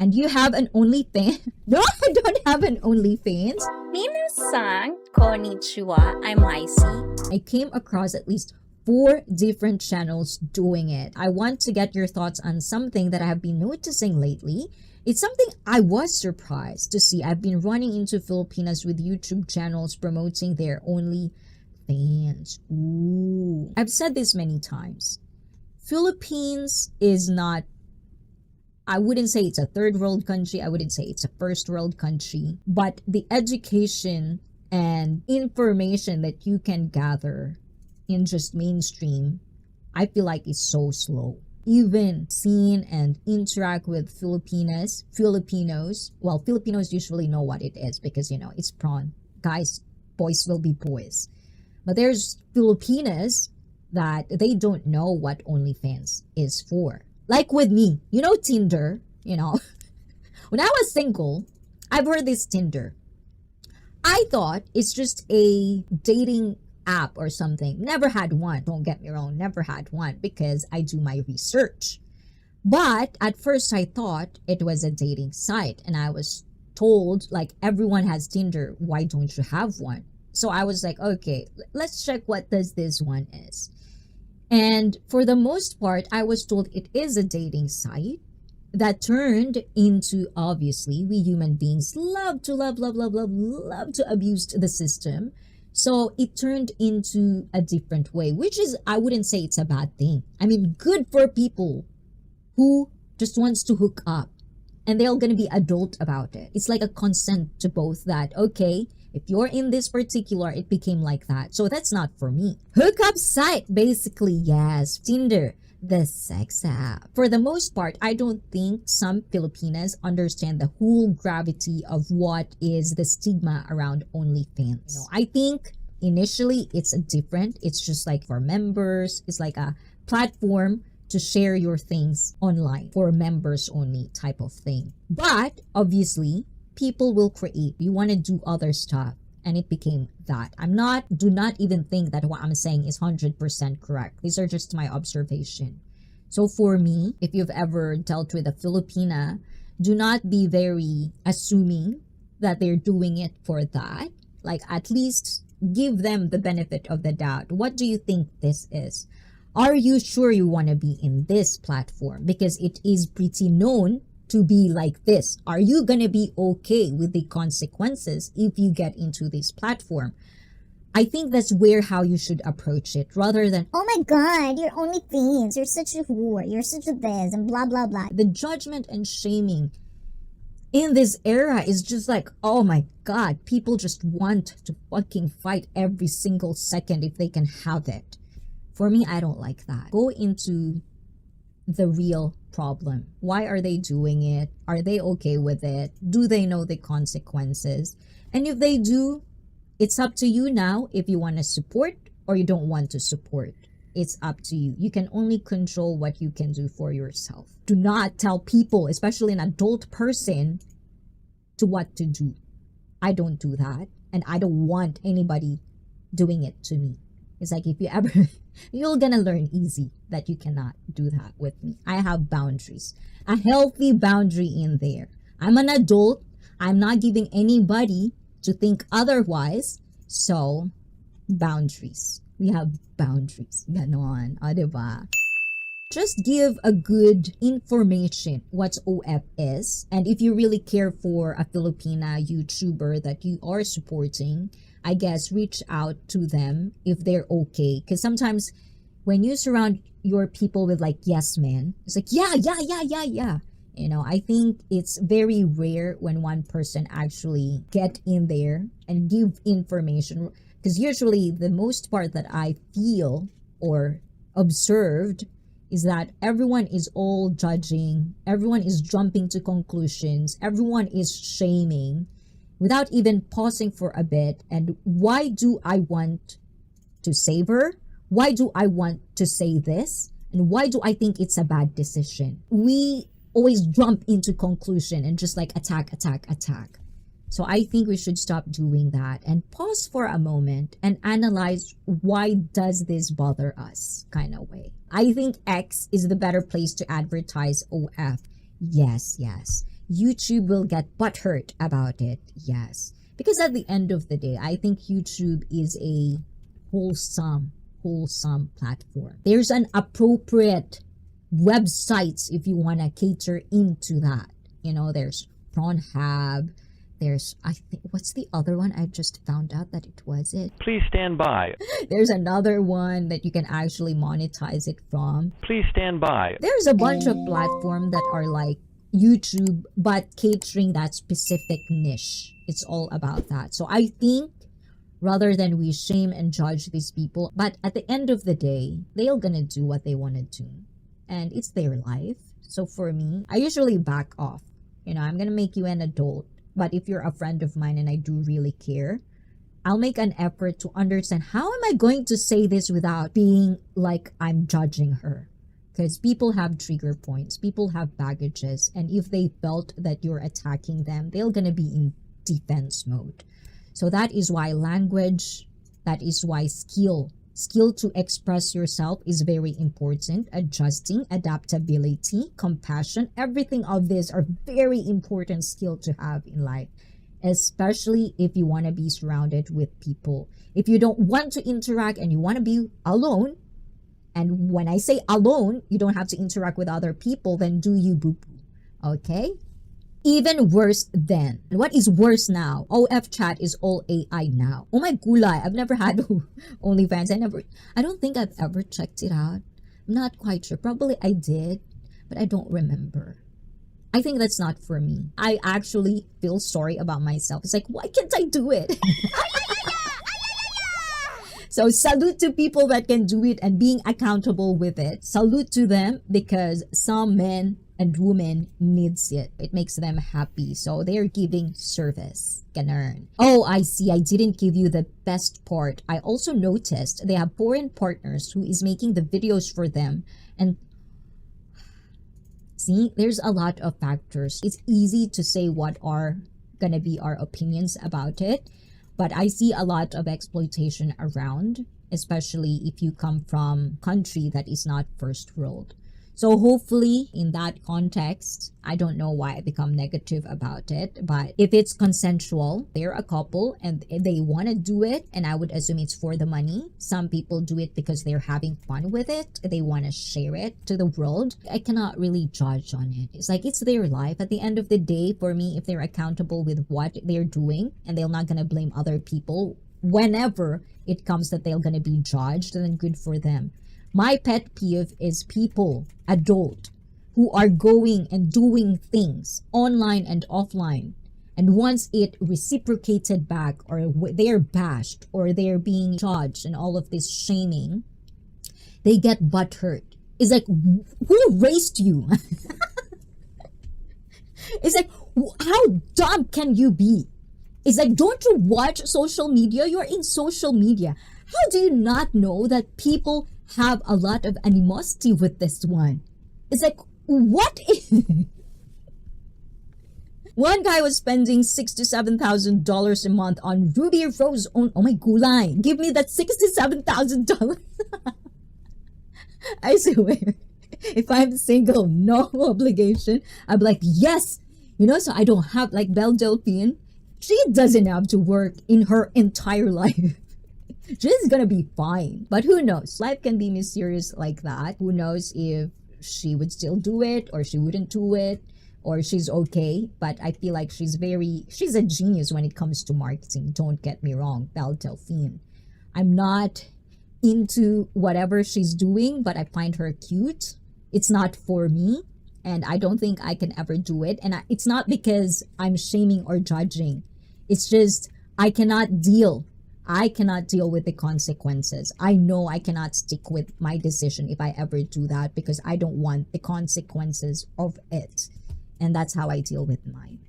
And you have an OnlyFans? No, I don't have an OnlyFans. Minasan, konnichiwa, I'm Icy. I came across at least 4 different channels doing it. I want to get your thoughts on something that I have been noticing lately. It's something I was surprised to see. I've been running into Filipinas with YouTube channels promoting their OnlyFans. Ooh. I've said this many times. Philippines is not, I wouldn't say it's a third world country. I wouldn't say it's a first world country. But the education and information that you can gather in just mainstream, I feel like is so slow. Even seeing and interact with Filipinos, well, Filipinos usually know what it is because, you know, it's prawn. Guys, boys will be boys. But there's Filipinas that they don't know what OnlyFans is for. Like with me, you know Tinder, you know. When I was single, I've heard this Tinder. I thought it's just a dating app or something. Never had one. Don't get me wrong, never had one because I do my research. But at first I thought it was a dating site and I was told like everyone has Tinder, why don't you have one? So I was like, okay, let's check what does this one is. And for the most part, I was told it is a dating site that turned into, obviously, we human beings love to love to abuse the system. So it turned into a different way, which is, I wouldn't say it's a bad thing. I mean, good for people who just wants to hook up and they're going to be adult about it. It's like a consent to both that, okay, if you're in this particular, it became like that. So that's not for me. Hookup site, basically, yes. Tinder, the sex app. For the most part, I don't think some Filipinas understand the whole gravity of what is the stigma around OnlyFans. You know, I think initially it's different. It's just like for members. It's like a platform to share your things online for members only type of thing. But obviously, people will create. You want to do other stuff. And it became that. Do not even think that what I'm saying is 100% correct. These are just my observation. So for me, if you've ever dealt with a Filipina, do not be very assuming that they're doing it for that. Like at least give them the benefit of the doubt. What do you think this is? Are you sure you want to be in this platform? Because it is pretty known to be like this. Are you gonna be okay with the consequences if you get into this platform? I think that's how you should approach it rather than, oh my god, you're OnlyFans, you're such a whore, you're such a this, and blah blah blah. The judgment and shaming in this era is just like, oh my god, people just want to fucking fight every single second if they can have it. For me, I don't like that. Go into the real problem. Why are they doing it? Are they okay with it? Do they know the consequences? And if they do, it's up to you now if you want to support or you don't want to support. It's up to you. You can only control what you can do for yourself. Do not tell people, especially an adult person, to what to do. I don't do that. And I don't want anybody doing it to me. It's like if you ever, you're gonna learn easy that you cannot do that with me. I have boundaries, a healthy boundary in there. I'm an adult. I'm not giving anybody to think otherwise. So, boundaries. We have boundaries. Ganon. O, diba? Just give a good information what OF is. And if you really care for a Filipina YouTuber that you are supporting, I guess reach out to them if they're okay. Because sometimes when you surround your people with like yes men, it's like yeah. You know, I think it's very rare when one person actually get in there and give information. Because usually the most part that I feel or observed is that everyone is all judging, everyone is jumping to conclusions, everyone is shaming without even pausing for a bit. And why do I want to save her? Why do I want to say this? And why do I think it's a bad decision? We always jump into conclusion and just like attack. So I think we should stop doing that and pause for a moment and analyze why does this bother us kind of way. I think X is the better place to advertise OF. Yes. YouTube will get butthurt about it. Yes. Because at the end of the day, I think YouTube is a wholesome platform. There's an appropriate websites if you want to cater into that. You know, there's Pornhub, there's, I think, what's the other one? I just found out that it was it. Please stand by. There's another one that you can actually monetize it from. Please stand by. There's a bunch of platforms that are like YouTube, but catering that specific niche. It's all about that. So I think rather than we shame and judge these people, but at the end of the day, they're gonna do what they want to do. And it's their life. So for me, I usually back off. You know, I'm gonna make you an adult. But if you're a friend of mine and I do really care, I'll make an effort to understand how am I going to say this without being like I'm judging her. Because people have trigger points, people have baggages, and if they felt that you're attacking them, they're gonna be in defense mode. So that is why language, that is why skill to express yourself is very important. Adjusting, adaptability, compassion, everything of these are very important skill to have in life, especially if you want to be surrounded with people. If you don't want to interact and you want to be alone, and when I say alone, you don't have to interact with other people, then do you boo-boo, okay? Even worse then. What is worse now? OF chat is all AI now. Oh my gulay, I've never had OnlyFans. I don't think I've ever checked it out. I'm not quite sure. Probably I did, but I don't remember. I think that's not for me. I actually feel sorry about myself. It's like, why can't I do it? So salute to people that can do it and being accountable with it. Salute to them because some men and women needs it. It makes them happy. So they're giving service. Ganun. Oh, I see. I didn't give you the best part. I also noticed they have foreign partners who is making the videos for them. And see, there's a lot of factors. It's easy to say what are gonna be our opinions about it. But I see a lot of exploitation around, especially if you come from a country that is not first world. So hopefully in that context, I don't know why I become negative about it, but if it's consensual, they're a couple and they want to do it, and I would assume it's for the money. Some people do it because they're having fun with it. They want to share it to the world. I cannot really judge on it. It's like, it's their life. At the end of the day, for me, if they're accountable with what they're doing and they're not going to blame other people whenever it comes that they're going to be judged, then good for them. My pet peeve is people, adult, who are going and doing things online and offline. And once it reciprocated back, or they're bashed, or they're being judged and all of this shaming, they get butthurt. It's like, who raised you? It's like, how dumb can you be? It's like, don't you watch social media? You're in social media. How do you not know that people have a lot of animosity with this one? It's like, what is... One guy was spending $6,000 to $7,000 a month on Ruby Rose. Oh my gulay, give me that $67,000. I swear, if I'm single, no obligation, I'd be like, yes. You know, so I don't have, like Belle Delphine, she doesn't have to work in her entire life. She's gonna be fine. But who knows? Life can be mysterious like that. Who knows if she would still do it or she wouldn't do it, or she's okay. But I feel like she's a genius when it comes to marketing. Don't get me wrong, Belle Delphine. I'm not into whatever she's doing, but I find her cute. It's not for me, and I don't think I can ever do it. And it's not because I'm shaming or judging. It's just I cannot deal with the consequences. I know I cannot stick with my decision if I ever do that, because I don't want the consequences of it. And that's how I deal with mine.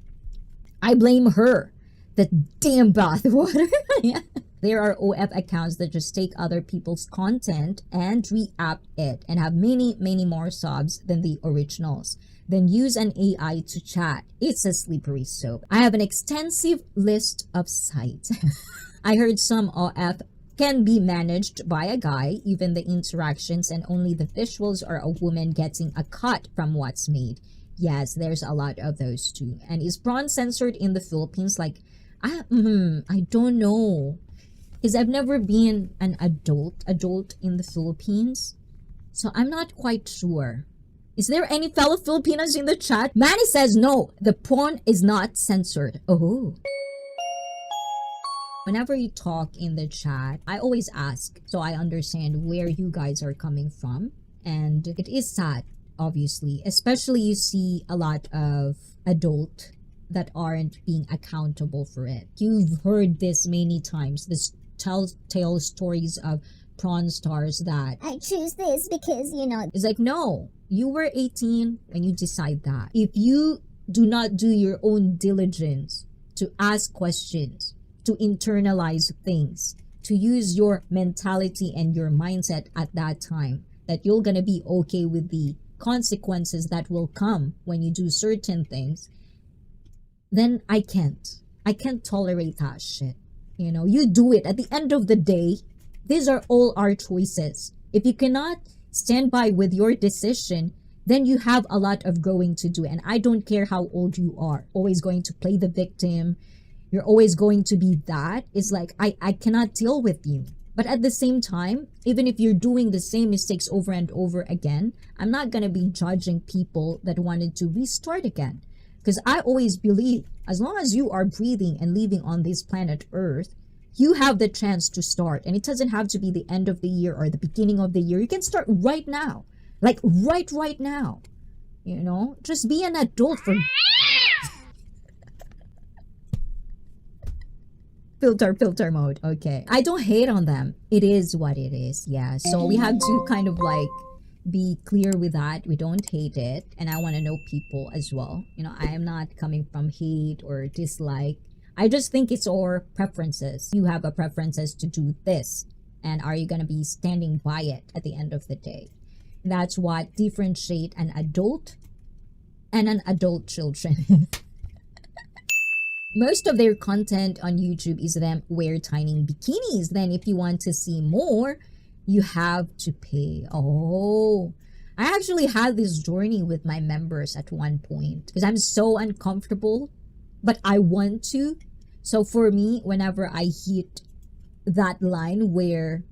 I blame her. The damn bathwater. Yeah. There are OF accounts that just take other people's content and re-app it and have many, many more subs than the originals. Then use an AI to chat. It's a slippery slope. I have an extensive list of sites. I heard some OF can be managed by a guy, even the interactions, and only the visuals are a woman getting a cut from what's made. Yes, there's a lot of those too. And is prawn censored in the Philippines? Like, I don't know. Because I've never been an adult in the Philippines. So I'm not quite sure. Is there any fellow Filipinos in the chat? Manny says no, the prawn is not censored. Oh. Whenever you talk in the chat, I always ask so I understand where you guys are coming from. And it is sad, obviously. Especially you see a lot of adult that aren't being accountable for it. You've heard this many times. This telltale stories of prawn stars that I choose this because, you know, it's like, no, you were 18 when you decide that. If you do not do your own diligence to ask questions, to internalize things, to use your mentality and your mindset at that time, that you're gonna be okay with the consequences that will come when you do certain things, then I can't tolerate that shit. You know, you do it. At the end of the day, these are all our choices. If you cannot stand by with your decision, then you have a lot of growing to do. And I don't care how old you are. Always going to play the victim. You're always going to be that. It's like, I cannot deal with you. But at the same time, even if you're doing the same mistakes over and over again, I'm not going to be judging people that wanted to restart again. Because I always believe, as long as you are breathing and living on this planet Earth, you have the chance to start. And it doesn't have to be the end of the year or the beginning of the year. You can start right now. Like right now. You know? Just be an adult for... filter mode. Okay. I don't hate on them. It is what it is. Yeah. So we have to kind of like be clear with that. We don't hate it. And I want to know people as well. You know, I am not coming from hate or dislike. I just think it's our preferences. You have a preferences to do this. And are you going to be standing by it at the end of the day? That's what differentiate an adult and an adult children. Most of their content on YouTube is them wear tiny bikinis. Then if you want to see more, you have to pay. Oh, I actually had this journey with my members at one point because I'm so uncomfortable, but I want to. So for me, whenever I hit that line where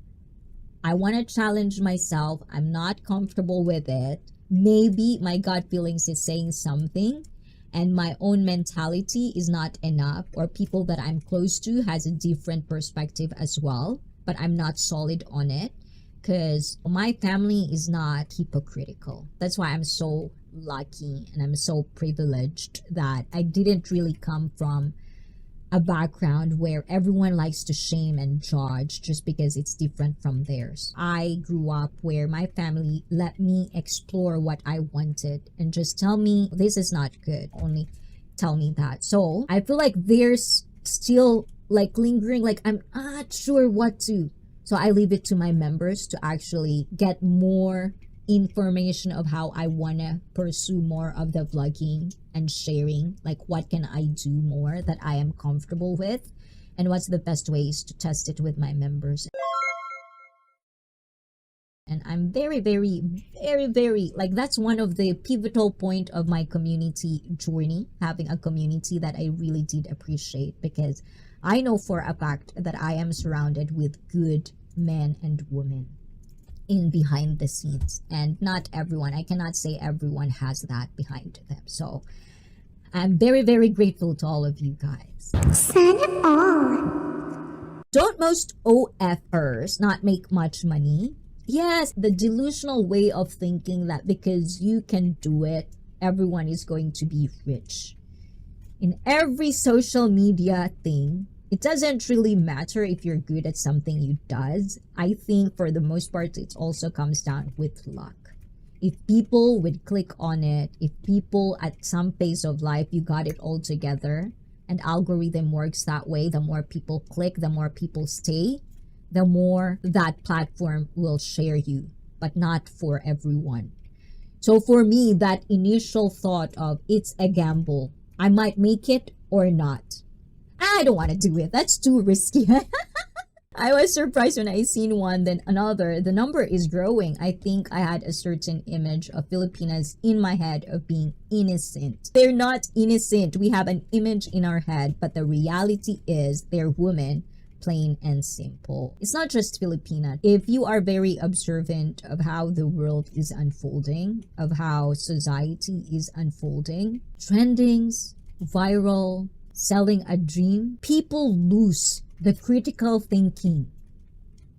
I want to challenge myself, I'm not comfortable with it, maybe my gut feelings is saying something, and my own mentality is not enough, or people that I'm close to has a different perspective as well, but I'm not solid on it because my family is not hypocritical. That's why I'm so lucky and I'm so privileged that I didn't really come from a background where everyone likes to shame and judge just because it's different from theirs. I grew up where my family let me explore what I wanted and just tell me this is not good. Only tell me that. So I feel like there's still like lingering, like I'm not sure what to. So I leave it to my members to actually get more information of how I want to pursue more of the vlogging and sharing, like what can I do more that I am comfortable with and what's the best ways to test it with my members. And I'm very like that's one of the pivotal point of my community journey, having a community that I really did appreciate, because I know for a fact that I am surrounded with good men and women in behind the scenes, and not everyone, I cannot say everyone has that behind them. So I'm very grateful to all of you guys. Sana all. Don't most OFers not make much money? Yes, the delusional way of thinking that because you can do it, everyone is going to be rich. In every social media thing, it doesn't really matter if you're good at something you does. I think for the most part, it also comes down with luck. If people would click on it, if people at some phase of life, you got it all together, and algorithm works that way, the more people click, the more people stay, the more that platform will share you, but not for everyone. So for me, that initial thought of it's a gamble, I might make it or not. I don't want to do it. That's too risky. I was surprised when I seen one, then another. The number is growing. I think I had a certain image of Filipinas in my head of being innocent. They're not innocent. We have an image in our head, but the reality is they're women, plain and simple. It's not just Filipina. If you are very observant of how the world is unfolding, of how society is unfolding, trendings, viral, selling a dream, people lose the critical thinking.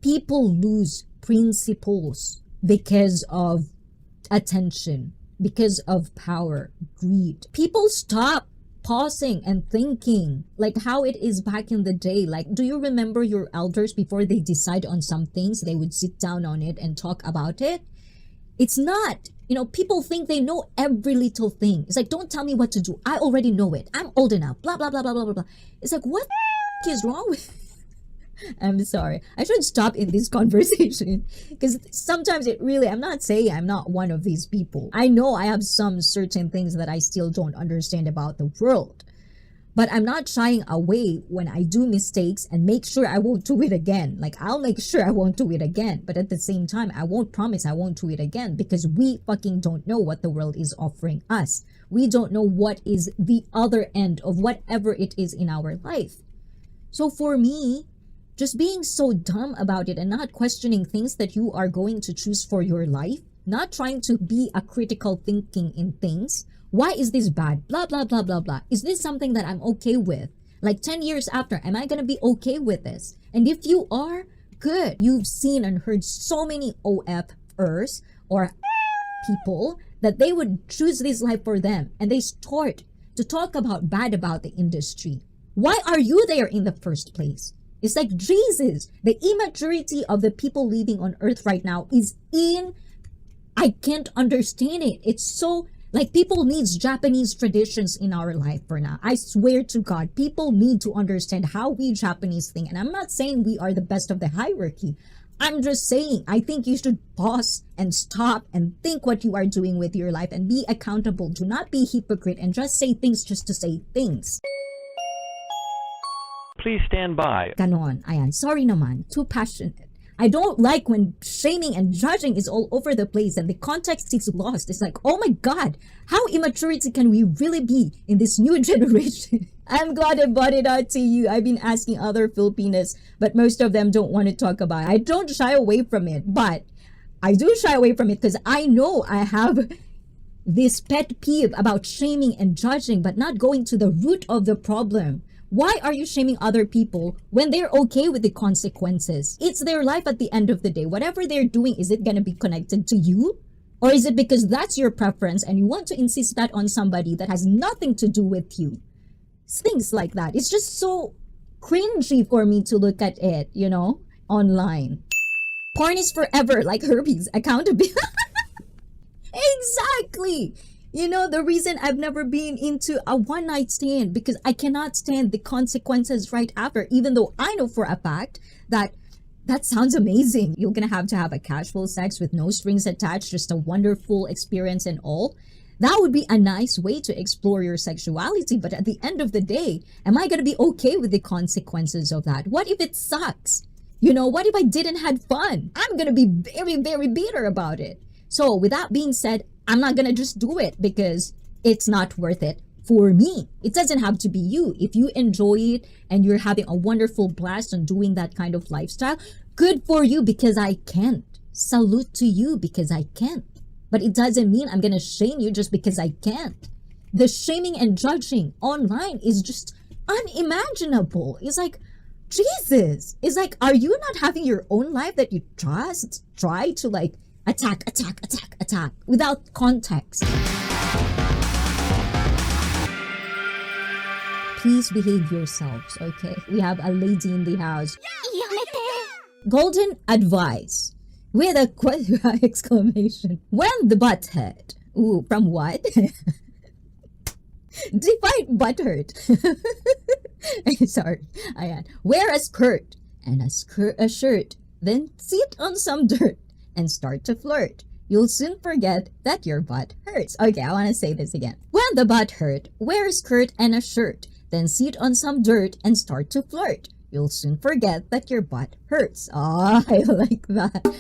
People lose principles because of attention, because of power, greed. People stop pausing and thinking like how it is back in the day. Like, do you remember your elders before they decide on some things, they would sit down on it and talk about it? It's not. People think they know every little thing. It's like, don't tell me what to do. I already know it. I'm old enough. Blah, blah, blah, blah, blah, blah. It's like, what is wrong with I'm sorry. I should stop in this conversation because sometimes I'm not saying I'm not one of these people. I know I have some certain things that I still don't understand about the world. But I'm not shying away when I do mistakes and make sure I won't do it again. Like, I'll make sure I won't do it again. But at the same time, I won't promise I won't do it again because we fucking don't know what the world is offering us. We don't know what is the other end of whatever it is in our life. So for me, just being so dumb about it and not questioning things that you are going to choose for your life, not trying to be a critical thinking in things. Why is this bad? Blah, blah, blah, blah, blah. Is this something that I'm okay with? Like 10 years after, am I going to be okay with this? And if you are, good. You've seen and heard so many OFers or people that they would choose this life for them and they start to talk bad about the industry. Why are you there in the first place? It's like, Jesus, the immaturity of the people living on earth right now I can't understand it. It's so, like, people needs Japanese traditions in our life for now. I swear to God, people need to understand how we Japanese think. And I'm not saying we are the best of the hierarchy. I'm just saying, I think you should pause and stop and think what you are doing with your life and be accountable. Do not be hypocrite and just say things just to say things. Please stand by. Ganon. Ayan. Sorry naman. Too passionate. I don't like when shaming and judging is all over the place and the context is lost. It's like, oh my God, how immaturity can we really be in this new generation? I'm glad I brought it out to you. I've been asking other Filipinas, but most of them don't want to talk about it. I don't shy away from it, but I do shy away from it because I know I have this pet peeve about shaming and judging, but not going to the root of the problem. Why are you shaming other people when they're okay with the consequences? It's their life at the end of the day. Whatever they're doing, is it going to be connected to you? Or is it because that's your preference and you want to insist that on somebody that has nothing to do with you? Things like that. It's just so cringy for me to look at it, online. Porn is forever, like herpes. Accountability. Exactly. The reason I've never been into a one-night stand because I cannot stand the consequences right after, even though I know for a fact that sounds amazing. You're going to have a casual sex with no strings attached, just a wonderful experience and all. That would be a nice way to explore your sexuality. But at the end of the day, am I going to be okay with the consequences of that? What if it sucks? What if I didn't have fun? I'm going to be very, very bitter about it. So with that being said, I'm not gonna just do it because it's not worth it for me. It doesn't have to be you. If you enjoy it and you're having a wonderful blast on doing that kind of lifestyle, good for you because I can't. Salute to you because I can't. But it doesn't mean I'm gonna shame you just because I can't. The shaming and judging online is just unimaginable. It's like, Jesus. It's like, are you not having your own life that you just try to like attack without context? Please behave yourselves, okay? We have a lady in the house. Golden advice with a exclamation. When the butt hurt. Ooh, from what? Define butt hurt. Sorry. Ayan. Wear a skirt and a shirt. Then sit on some dirt and start to flirt. You'll soon forget that your butt hurts. Okay, I want to say this again. When the butt hurt, wear a skirt and a shirt. Then sit on some dirt and start to flirt. you'll soon forget that your butt hurts. Ah, I like that.